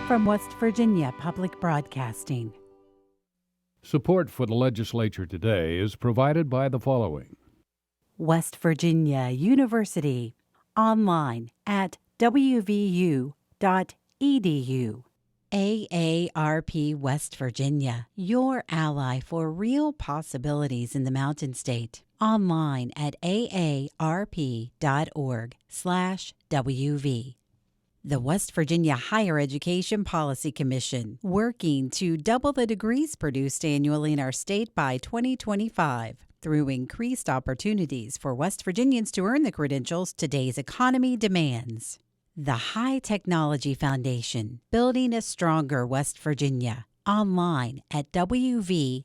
from West Virginia Public Broadcasting. Support for the Legislature Today is provided by the following. West Virginia University, online at wvu.edu. AARP West Virginia, your ally for real possibilities in the Mountain State. Online at aarp.org/WV. The West Virginia Higher Education Policy Commission, working to double the degrees produced annually in our state by 2025 through increased opportunities for West Virginians to earn the credentials today's economy demands. The High Technology Foundation, building a stronger West Virginia. Online at wvhtf.org.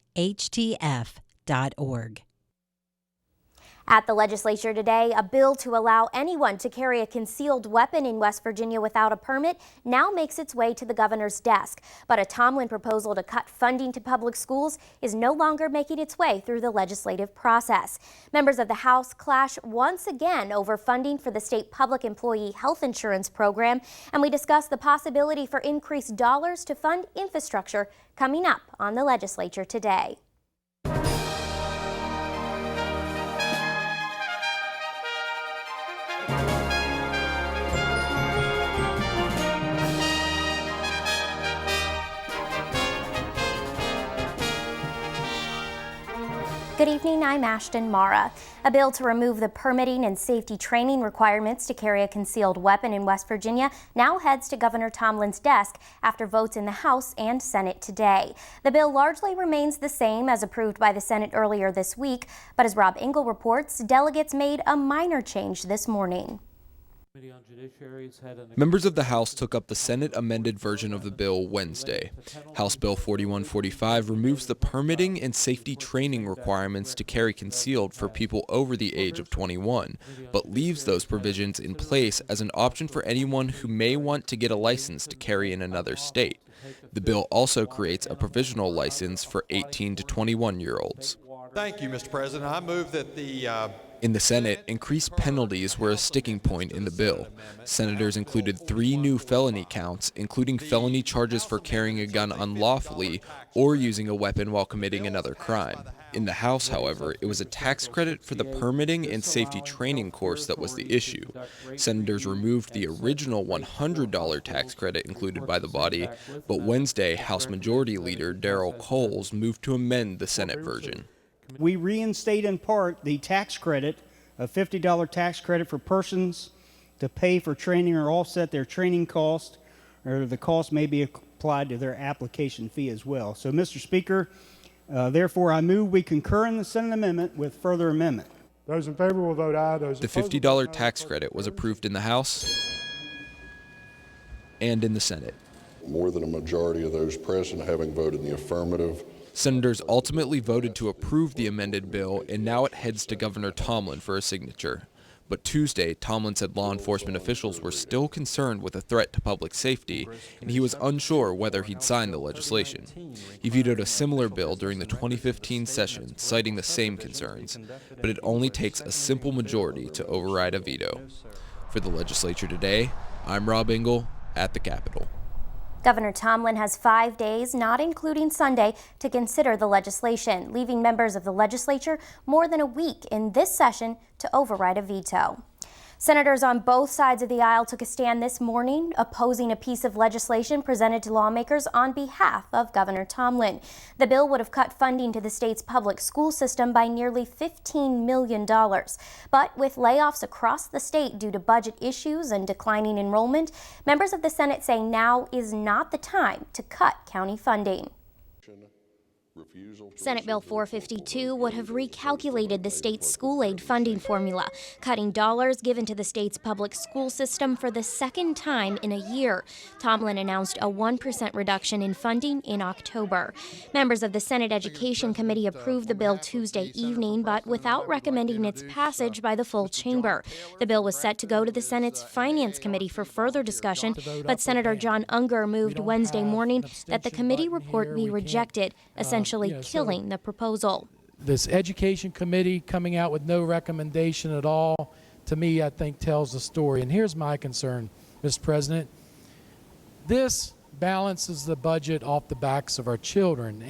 At the legislature today, a bill to allow anyone to carry a concealed weapon in West Virginia without a permit now makes its way to the governor's desk. But a Tomblin proposal to cut funding to public schools is no longer making its way through the legislative process. Members of the House clash once again over funding for the state public employee health insurance program, and we discuss the possibility for increased dollars to fund infrastructure coming up on the legislature today. Good evening, I'm Ashton Marra. A bill to remove the permitting and safety training requirements to carry a concealed weapon in West Virginia now heads to Governor Tomblin's desk after votes in the House and Senate today. The bill largely remains the same as approved by the Senate earlier this week, but as Rob Engle reports, delegates made a minor change this morning. Members of the House took up the Senate amended version of the bill Wednesday. House Bill 4145 removes the permitting and safety training requirements to carry concealed for people over the age of 21, but leaves those provisions in place as an option for anyone who may want to get a license to carry in another state. The bill also creates a provisional license for 18 to 21-year-olds. Thank you, Mr. President. I move that In the Senate, increased penalties were a sticking point in the bill. Senators included 3 new felony counts, including felony charges for carrying a gun unlawfully or using a weapon while committing another crime. In the House, however, it was a tax credit for the permitting and safety training course that was the issue. Senators removed the original $100 tax credit included by the body, but Wednesday, House Majority Leader Darrell Coles moved to amend the Senate version. We reinstate in part the tax credit, a $50 tax credit for persons to pay for training or offset their training cost, or the cost may be applied to their application fee as well. So, Mr. Speaker, therefore I move we concur in the Senate amendment with further amendment. Those in favor will vote aye. Those the $50 tax credit was approved in the House and in the Senate. More than a majority of those present having voted in the affirmative. Senators ultimately voted to approve the amended bill, and now it heads to Governor Tomblin for a signature. But Tuesday, Tomblin said law enforcement officials were still concerned with a threat to public safety, and he was unsure whether he'd sign the legislation. He vetoed a similar bill during the 2015 session, citing the same concerns, but it only takes a simple majority to override a veto. For the Legislature Today, I'm Rob Engle at the Capitol. Governor Tomblin has 5 days, not including Sunday, to consider the legislation, leaving members of the legislature more than a week in this session to override a veto. Senators on both sides of the aisle took a stand this morning opposing a piece of legislation presented to lawmakers on behalf of Governor Tomblin. The bill would have cut funding to the state's public school system by nearly $15 million. But with layoffs across the state due to budget issues and declining enrollment, members of the Senate say now is not the time to cut county funding. Senate Bill 452 would have recalculated the state's school aid funding formula, cutting dollars given to the state's public school system for the second time in a year. Tomblin announced a 1% reduction in funding in October. Members of the Senate Education Committee approved the bill Tuesday evening, but without recommending its passage by the full chamber. The bill was set to go to the Senate's Finance Committee for further discussion, but Senator John Unger moved Wednesday morning that the committee report be rejected, essentially killing the proposal. This Education Committee coming out with no recommendation at all, to me, I think tells the story. And here's my concern, Mr. President. This balances the budget off the backs of our children.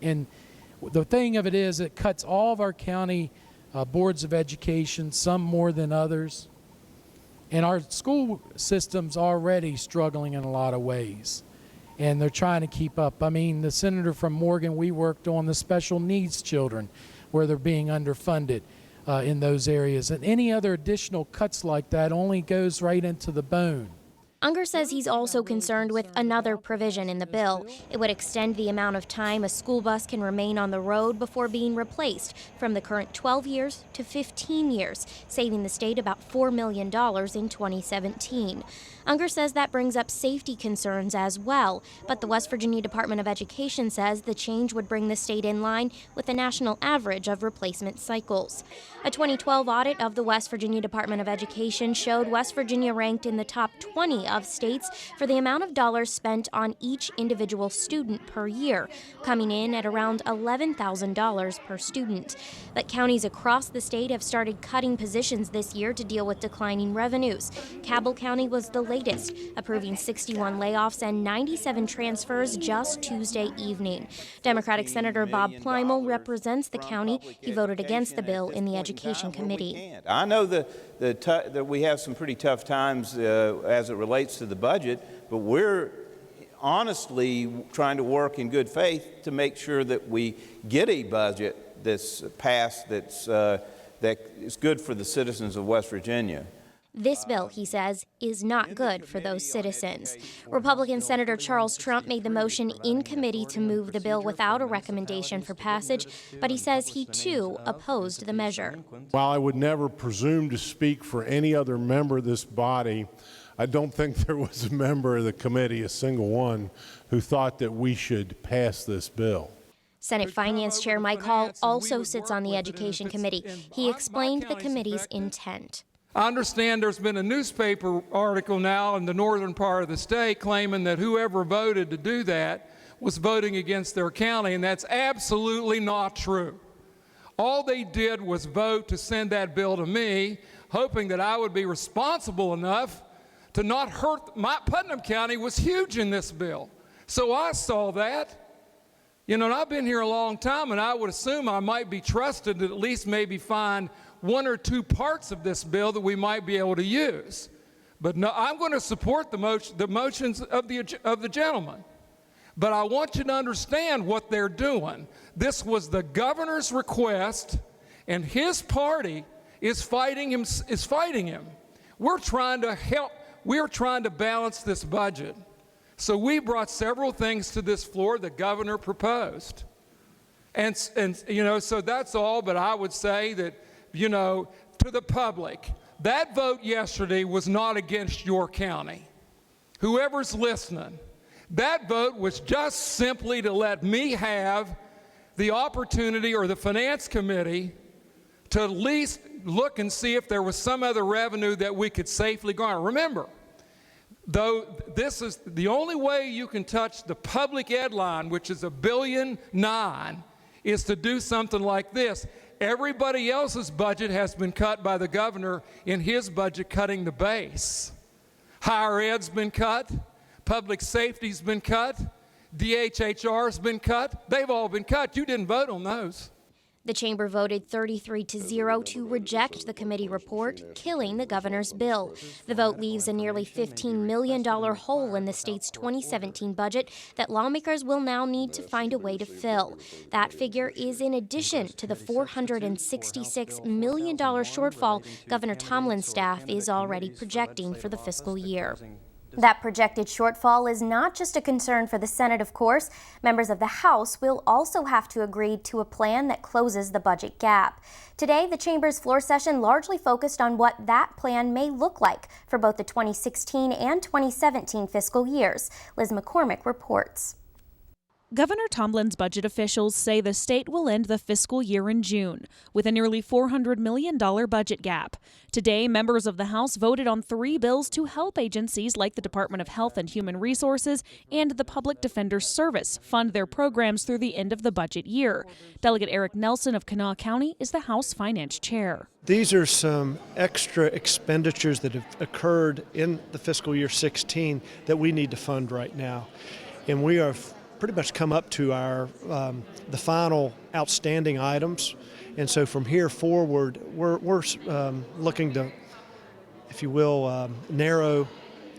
And the thing of it is, it cuts all of our county boards of education, some more than others. And our school system's already struggling in a lot of ways. And they're trying to keep up. I mean, the senator from Morgan, we worked on the special needs children, where they're being underfunded in those areas. And any other additional cuts like that only goes right into the bone. Unger says he's also concerned with another provision in the bill. It would extend the amount of time a school bus can remain on the road before being replaced from the current 12 years to 15 years, saving the state about $4 million in 2017. Unger says that brings up safety concerns as well, but the West Virginia Department of Education says the change would bring the state in line with the national average of replacement cycles. A 2012 audit of the West Virginia Department of Education showed West Virginia ranked in the top 20 of states for the amount of dollars spent on each individual student per year, coming in at around $11,000 per student. But counties across the state have started cutting positions this year to deal with declining revenues. Cabell County was the latest, approving 61 layoffs and 97 transfers just Tuesday evening. Democratic Senator Bob Plymel represents the county. He voted against the bill in the Education Committee. I know that we have some pretty tough times as it relates to the budget, but we're honestly trying to work in good faith to make sure that we get a budget that's passed that is good for the citizens of West Virginia. This bill, he says, is not good for those citizens. Republican Senator Charles Trump made the motion in committee to move the bill without a recommendation for passage, but he says he, too, opposed the measure. While I would never presume to speak for any other member of this body, I don't think there was a member of the committee, a single one, who thought that we should pass this bill. Senate Finance Chair Mike Hall also sits on the Education Committee. He explained the committee's intent. I understand there's been a newspaper article now in the northern part of the state claiming that whoever voted to do that was voting against their county, and that's absolutely not true. All they did was vote to send that bill to me, hoping that I would be responsible enough to not hurt. My Putnam County was huge in this bill, so I saw that. You know, and I've been here a long time, and I would assume I might be trusted to at least maybe find one or two parts of this bill that we might be able to use. But no, I'm going to support the motions of the gentleman. But I want you to understand what they're doing. This was the governor's request, and his party is fighting him. We're trying to help. We're trying to balance this budget. So we brought several things to this floor the governor proposed. And you know, so that's all, but I would say that, you know, to the public, that vote yesterday was not against your county. Whoever's listening, that vote was just simply to let me have the opportunity, or the Finance Committee, to at least look and see if there was some other revenue that we could safely garner. Remember, though, this is the only way you can touch the public ed line, which is $1.9 billion, is to do something like this. Everybody else's budget has been cut by the governor in his budget cutting the base. Higher ed's been cut, public safety's been cut, DHHR's been cut. They've all been cut. You didn't vote on those. The chamber voted 33-0 to reject the committee report, killing the governor's bill. The vote leaves a nearly $15 million hole in the state's 2017 budget that lawmakers will now need to find a way to fill. That figure is in addition to the $466 million shortfall Governor Tomblin's staff is already projecting for the fiscal year. That projected shortfall is not just a concern for the Senate, of course. Members of the House will also have to agree to a plan that closes the budget gap. Today, the Chamber's floor session largely focused on what that plan may look like for both the 2016 and 2017 fiscal years. Liz McCormick reports. Governor Tomblin's budget officials say the state will end the fiscal year in June with a nearly $400 million budget gap. Today, members of the House voted on 3 bills to help agencies like the Department of Health and Human Resources and the Public Defender's Service fund their programs through the end of the budget year. Delegate Eric Nelson of Kanawha County is the House Finance Chair. These are some extra expenditures that have occurred in the fiscal year 16 that we need to fund right now. And we are pretty much come up to our the final outstanding items, and so from here forward we're looking to, if you will, narrow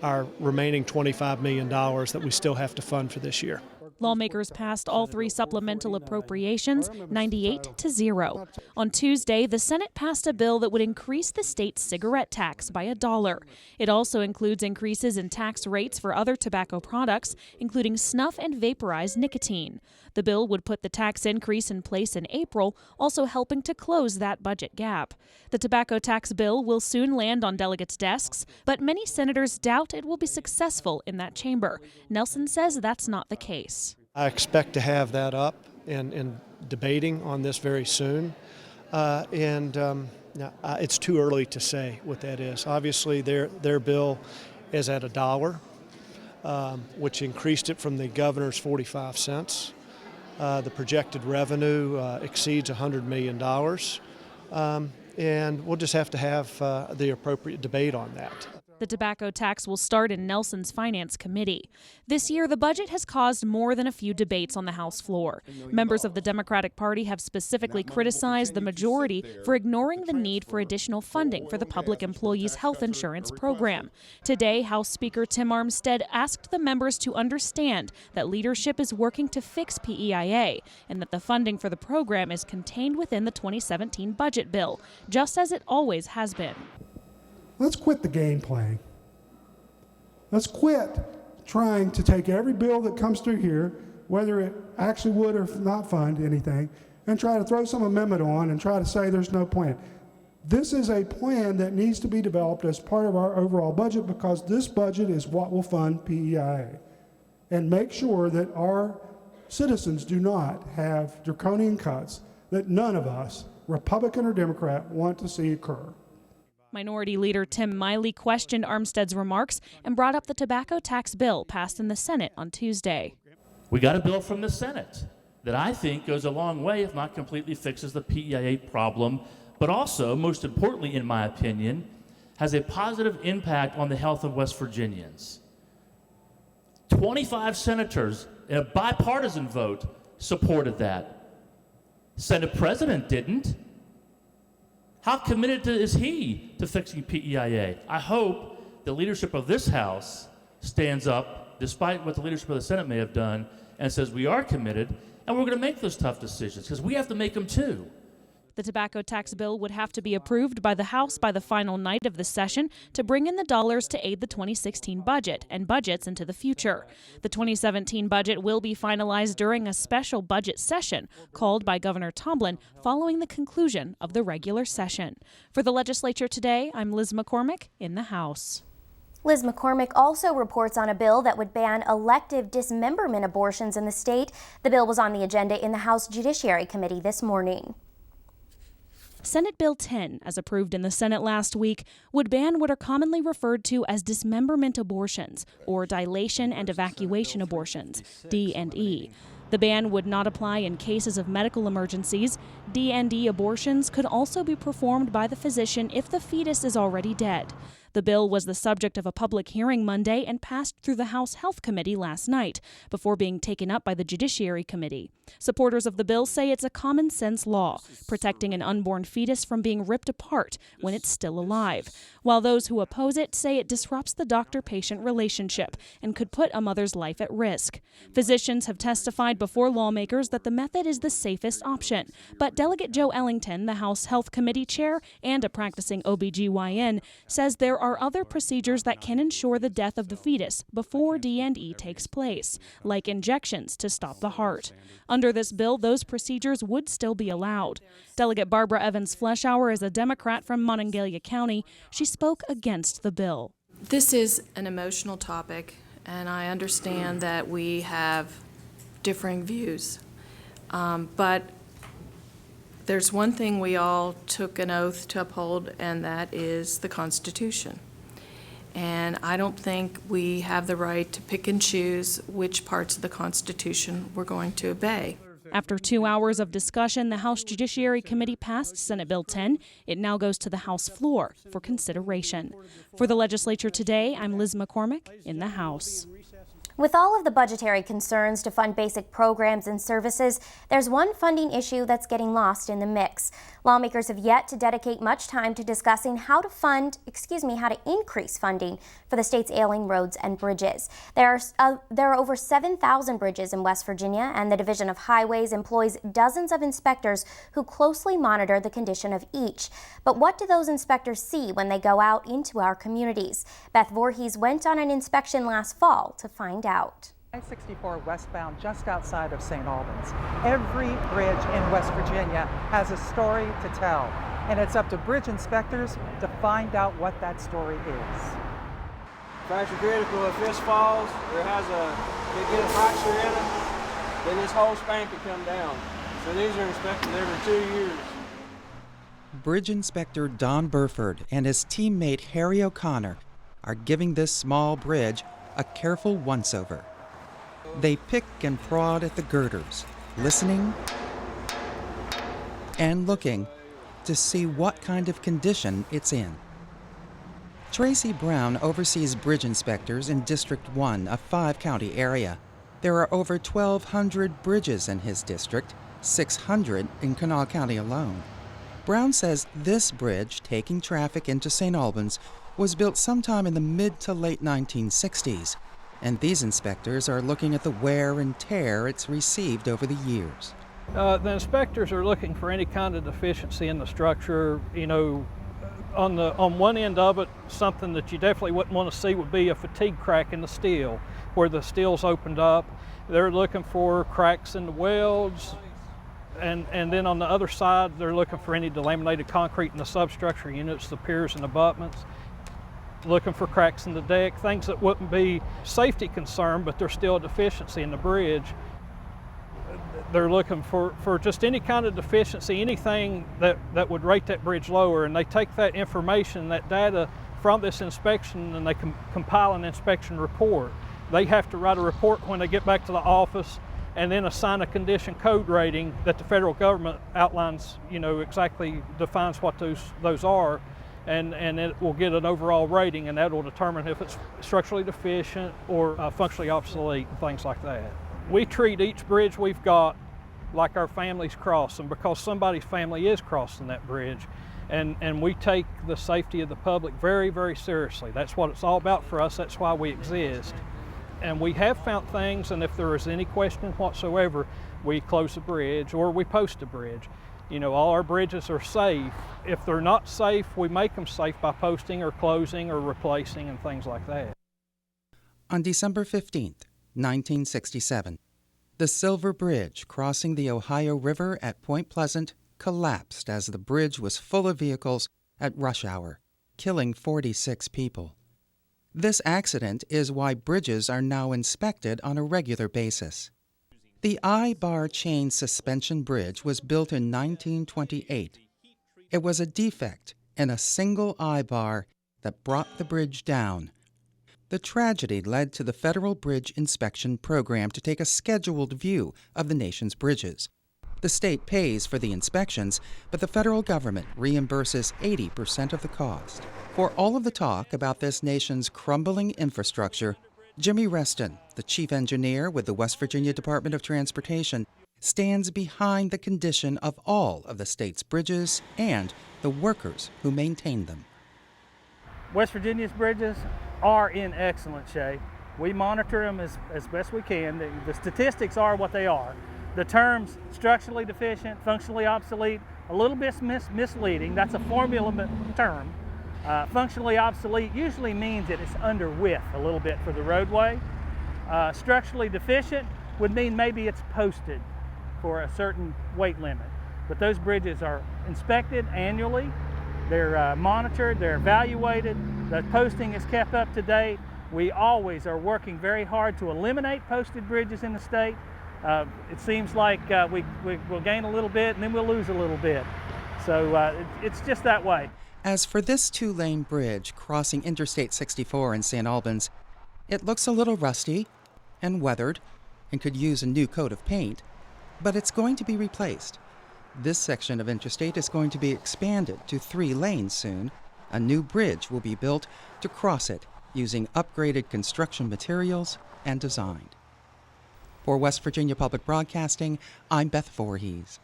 our remaining $25 million that we still have to fund for this year. Lawmakers passed all 3 supplemental appropriations 98-0. On Tuesday, the Senate passed a bill that would increase the state's cigarette tax by $1. It also includes increases in tax rates for other tobacco products, including snuff and vaporized nicotine. The bill would put the tax increase in place in April, also helping to close that budget gap. The tobacco tax bill will soon land on delegates' desks, but many senators doubt it will be successful in that chamber. Nelson says that's not the case. I expect to have that up and debating on this very soon. It's too early to say what that is. Obviously, their bill is at $1, which increased it from the governor's 45 cents. The projected revenue exceeds $100 million. And we'll just have to have the appropriate debate on that. The tobacco tax will start in Nelson's Finance Committee. This year, the budget has caused more than a few debates on the House floor. Members of the Democratic Party have specifically criticized the majority for ignoring the need for additional funding for the public employees' health insurance program. Today, House Speaker Tim Armstead asked the members to understand that leadership is working to fix PEIA and that the funding for the program is contained within the 2017 budget bill, just as it always has been. Let's quit the game playing. Let's quit trying to take every bill that comes through here, whether it actually would or not fund anything, and try to throw some amendment on and try to say there's no plan. This is a plan that needs to be developed as part of our overall budget, because this budget is what will fund PEIA and make sure that our citizens do not have draconian cuts that none of us, Republican or Democrat, want to see occur. Minority Leader Tim Miley questioned Armstead's remarks and brought up the tobacco tax bill passed in the Senate on Tuesday. We got a bill from the Senate that I think goes a long way, if not completely fixes the PEIA problem, but also, most importantly in my opinion, has a positive impact on the health of West Virginians. 25 senators in a bipartisan vote supported that. Senate President didn't. How committed is he to fixing PEIA? I hope the leadership of this House stands up, despite what the leadership of the Senate may have done, and says we are committed, and we're going to make those tough decisions, because we have to make them too. The tobacco tax bill would have to be approved by the House by the final night of the session to bring in the dollars to aid the 2016 budget and budgets into the future. The 2017 budget will be finalized during a special budget session called by Governor Tomblin following the conclusion of the regular session. For the Legislature Today, I'm Liz McCormick in the House. Liz McCormick also reports on a bill that would ban elective dismemberment abortions in the state. The bill was on the agenda in the House Judiciary Committee this morning. Senate Bill 10, as approved in the Senate last week, would ban what are commonly referred to as dismemberment abortions, or dilation and evacuation abortions, D&E. The ban would not apply in cases of medical emergencies. D&E abortions could also be performed by the physician if the fetus is already dead. The bill was the subject of a public hearing Monday and passed through the House Health Committee last night before being taken up by the Judiciary Committee. Supporters of the bill say it's a common sense law, protecting an unborn fetus from being ripped apart when it's still alive, while those who oppose it say it disrupts the doctor-patient relationship and could put a mother's life at risk. Physicians have testified before lawmakers that the method is the safest option, but Delegate Joe Ellington, the House Health Committee chair and a practicing OBGYN, says there are other procedures that can ensure the death of the fetus before D&E takes place, like injections to stop the heart. Under this bill, those procedures would still be allowed. Delegate Barbara Evans-Fleshauer is a Democrat from Monongalia County. She spoke against the bill. This is an emotional topic, and I understand that we have differing views. But there's one thing we all took an oath to uphold, and that is the Constitution. And I don't think we have the right to pick and choose which parts of the Constitution we're going to obey. After 2 hours of discussion, the House Judiciary Committee passed Senate Bill 10. It now goes to the House floor for consideration. For the Legislature Today, I'm Liz McCormick in the House. With all of the budgetary concerns to fund basic programs and services, there's one funding issue that's getting lost in the mix. Lawmakers have yet to dedicate much time to discussing how to increase funding for the state's ailing roads and bridges. There are over 7,000 bridges in West Virginia, and the Division of Highways employs dozens of inspectors who closely monitor the condition of each. But what do those inspectors see when they go out into our communities? Beth Voorhees went on an inspection last fall to find out. I-64 westbound just outside of St. Albans. Every bridge in West Virginia has a story to tell, and it's up to bridge inspectors to find out what that story is. Fracture critical, if this falls or it get a fracture in it, then this whole span could come down. So these are inspected every 2 years. Bridge Inspector Don Burford and his teammate Harry O'Connor are giving this small bridge a careful once-over. They pick and prod at the girders, listening and looking to see what kind of condition it's in. Tracy Brown oversees bridge inspectors in District 1, a 5-county area. There are over 1,200 bridges in his district, 600 in Kanawha County alone. Brown says this bridge, taking traffic into St. Albans, was built sometime in the mid to late 1960s. And these inspectors are looking at the wear and tear it's received over the years. The inspectors are looking for any kind of deficiency in the structure. You know, on one end of it, something that you definitely wouldn't want to see would be a fatigue crack in the steel, where the steel's opened up. They're looking for cracks in the welds, and then on the other side, they're looking for any delaminated concrete in the substructure units, the piers and abutments. Looking for cracks in the deck, things that wouldn't be safety concern, but there's still a deficiency in the bridge. They're looking for just any kind of deficiency, anything that would rate that bridge lower, and they take that information, that data from this inspection, and they compile an inspection report. They have to write a report when they get back to the office, and then assign a condition code rating that the federal government outlines, exactly defines what those are. And it will get an overall rating, and that will determine if it's structurally deficient or functionally obsolete and things like that. We treat each bridge we've got like our family's crossing, because somebody's family is crossing that bridge. And we take the safety of the public very, very seriously. That's what it's all about for us. That's why we exist. And we have found things, and if there is any question whatsoever, we close a bridge or we post a bridge. All our bridges are safe. If they're not safe, we make them safe by posting or closing or replacing and things like that. On December 15th, 1967, the Silver Bridge crossing the Ohio River at Point Pleasant collapsed as the bridge was full of vehicles at rush hour, killing 46 people. This accident is why bridges are now inspected on a regular basis. The I-bar chain suspension bridge was built in 1928. It was a defect in a single I-bar that brought the bridge down. The tragedy led to the Federal Bridge Inspection Program to take a scheduled view of the nation's bridges. The state pays for the inspections, but the federal government reimburses 80% of the cost. For all of the talk about this nation's crumbling infrastructure, Jimmy Reston, the chief engineer with the West Virginia Department of Transportation, stands behind the condition of all of the state's bridges and the workers who maintain them. West Virginia's bridges are in excellent shape. We monitor them as best we can. The statistics are what they are. The terms structurally deficient, functionally obsolete, a little bit misleading. That's a formula term. Functionally obsolete usually means that it's under width a little bit for the roadway. Structurally deficient would mean maybe it's posted for a certain weight limit. But those bridges are inspected annually. They're monitored, they're evaluated, the posting is kept up to date. We always are working very hard to eliminate posted bridges in the state. It seems like we'll gain a little bit and then we'll lose a little bit. So it's just that way. As for this 2-lane bridge crossing Interstate 64 in St. Albans, it looks a little rusty and weathered and could use a new coat of paint, but it's going to be replaced. This section of Interstate is going to be expanded to 3 lanes soon. A new bridge will be built to cross it using upgraded construction materials and design. For West Virginia Public Broadcasting, I'm Beth Voorhees.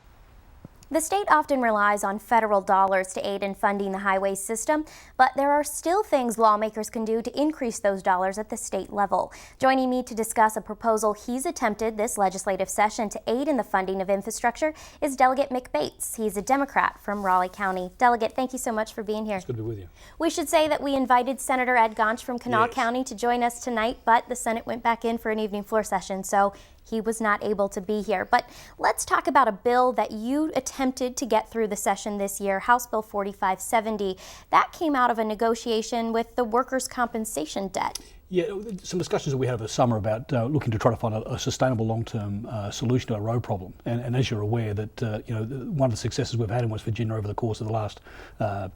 The state often relies on federal dollars to aid in funding the highway system, but there are still things lawmakers can do to increase those dollars at the state level. Joining me to discuss a proposal he's attempted this legislative session to aid in the funding of infrastructure is Delegate Mick Bates. He's a Democrat from Raleigh County. Delegate, thank you so much for being here. It's good to be with you. We should say that we invited Senator Ed Gaunch from Kanawha County to join us tonight, but the Senate went back in for an evening floor session, so he was not able to be here. But let's talk about a bill that you attempted to get through the session this year, House Bill 4570. That came out of a negotiation with the workers' compensation debt. Yeah, some discussions that we had over the summer about looking to try to find a sustainable long-term solution to our road problem. And as you're aware, that one of the successes we've had in West Virginia over the course of the last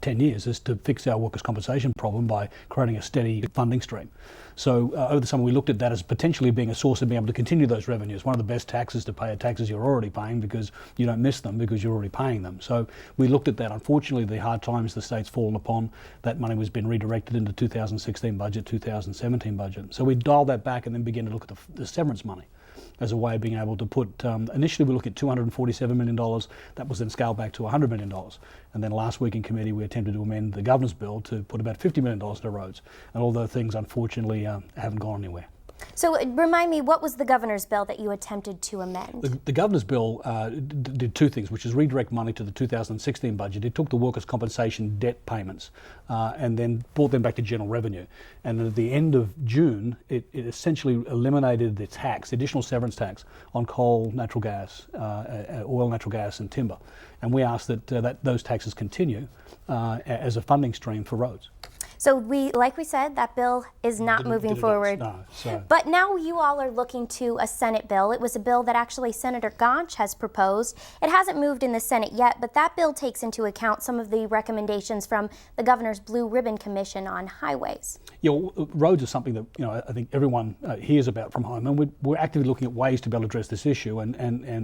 10 years is to fix our workers' compensation problem by creating a steady funding stream. So over the summer, we looked at that as potentially being a source of being able to continue those revenues. One of the best taxes to pay are taxes you're already paying because you don't miss them because you're already paying them. So we looked at that. Unfortunately, the hard times the state's fallen upon, that money was being redirected into 2016 budget, 2017 budget. So we dialed that back and then began to look at the severance money as a way of being able to put, initially we looked at $247 million, that was then scaled back to $100 million. And then last week in committee we attempted to amend the governor's bill to put about $50 million to roads. And all those things unfortunately haven't gone anywhere. So remind me, what was the governor's bill that you attempted to amend? The governor's bill did two things, which is redirect money to the 2016 budget. It took the workers' compensation debt payments and then brought them back to general revenue. And at the end of June, it essentially eliminated the tax, the additional severance tax on coal, natural gas, oil, natural gas, and timber. And we asked that those taxes continue as a funding stream for roads. So like we said, that bill is not moving forward. No, so. But now you all are looking to a Senate bill. It was a bill that actually Senator Gaunch has proposed. It hasn't moved in the Senate yet, but that bill takes into account some of the recommendations from the Governor's Blue Ribbon Commission on highways. Yeah, well, roads are something that I think everyone hears about from home, and we're actively looking at ways to be able to address this issue, and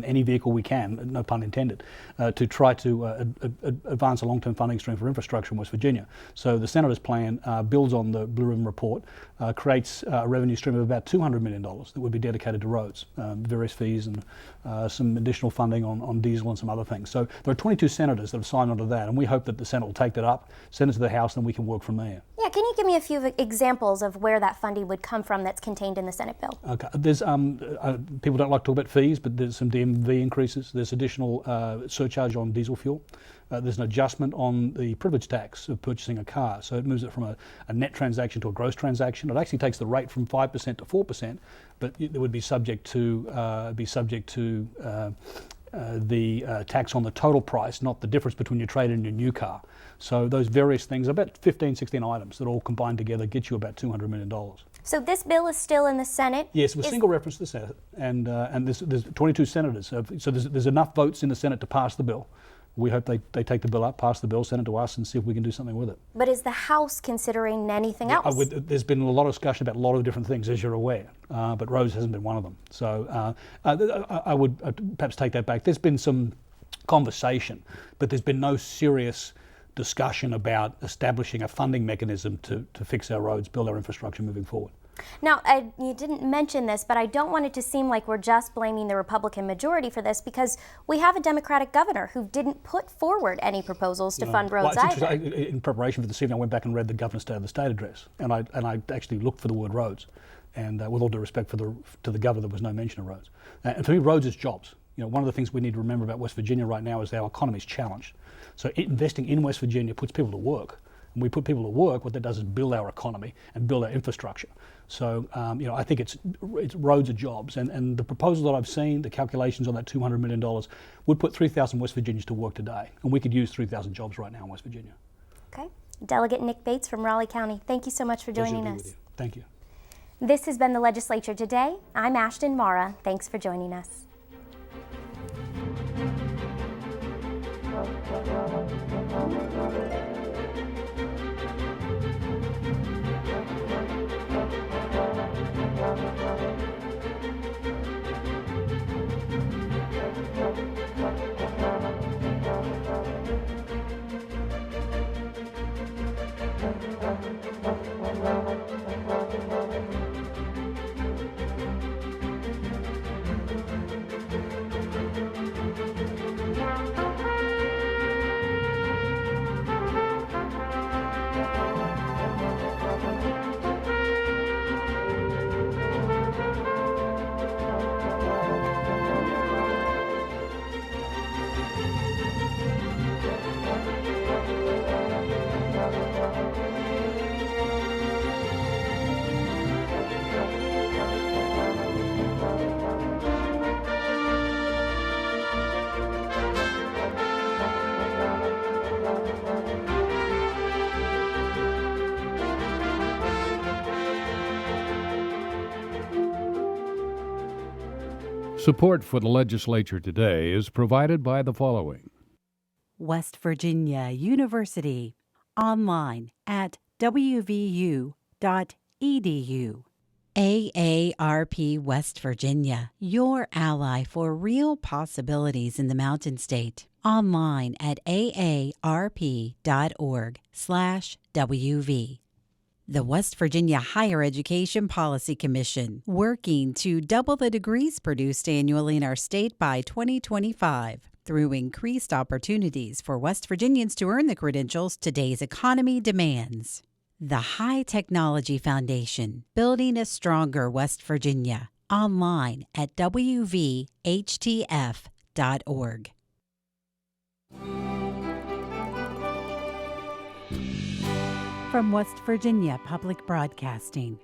any vehicle we can, no pun intended, to try to advance a long-term funding stream for infrastructure in West Virginia. So the Senator's plan builds on the Blue Ribbon report, creates a revenue stream of about $200 million that would be dedicated to roads, various fees and some additional funding on diesel and some other things. So there are 22 senators that have signed onto that, and we hope that the Senate will take that up, send it to the House, and we can work from there. Yeah, can you give me a few examples of where that funding would come from that's contained in the Senate bill? Okay, there's people don't like to talk about fees, but there's some DMV increases. There's additional surcharge on diesel fuel. There's an adjustment on the privilege tax of purchasing a car, so it moves it from a net transaction to a gross transaction. It actually takes the rate from 5% to 4%, but it would be subject to the tax on the total price, not the difference between your trade and your new car. So those various things, about 15, 16 items that all combined together get you about $200 million. So this bill is still in the Senate? Yes, with single reference to the Senate, and there's 22 senators, so there's enough votes in the Senate to pass the bill. We hope they take the bill up, pass the bill, send it to us, and see if we can do something with it. But is the House considering anything else? There's been a lot of discussion about a lot of different things, as you're aware, but roads hasn't been one of them. So I would perhaps take that back. There's been some conversation, but there's been no serious discussion about establishing a funding mechanism to fix our roads, build our infrastructure moving forward. Now, you didn't mention this, but I don't want it to seem like we're just blaming the Republican majority for this, because we have a Democratic governor who didn't put forward any proposals to fund roads either. In preparation for this evening, I went back and read the Governor's State of the State address, and I actually looked for the word roads, and with all due respect to the governor, there was no mention of roads. And for me, roads is jobs. One of the things we need to remember about West Virginia right now is our economy is challenged. So investing in West Virginia puts people to work. When we put people to work, what that does is build our economy and build our infrastructure. So, I think it's roads are jobs. And the proposal that I've seen, the calculations on that $200 million, would put 3,000 West Virginians to work today. And we could use 3,000 jobs right now in West Virginia. Okay. Delegate Mick Bates from Raleigh County, thank you so much for joining us. Thank you. This has been the Legislature Today. I'm Ashton. Marra. Thanks for joining us. Support for the Legislature Today is provided by the following. West Virginia University, online at wvu.edu. AARP West Virginia, your ally for real possibilities in the Mountain State. Online at aarp.org/WV. The West Virginia Higher Education Policy Commission, working to double the degrees produced annually in our state by 2025 through increased opportunities for West Virginians to earn the credentials today's economy demands. The High Technology Foundation, building a stronger West Virginia. Online at wvhtf.org. From West Virginia Public Broadcasting,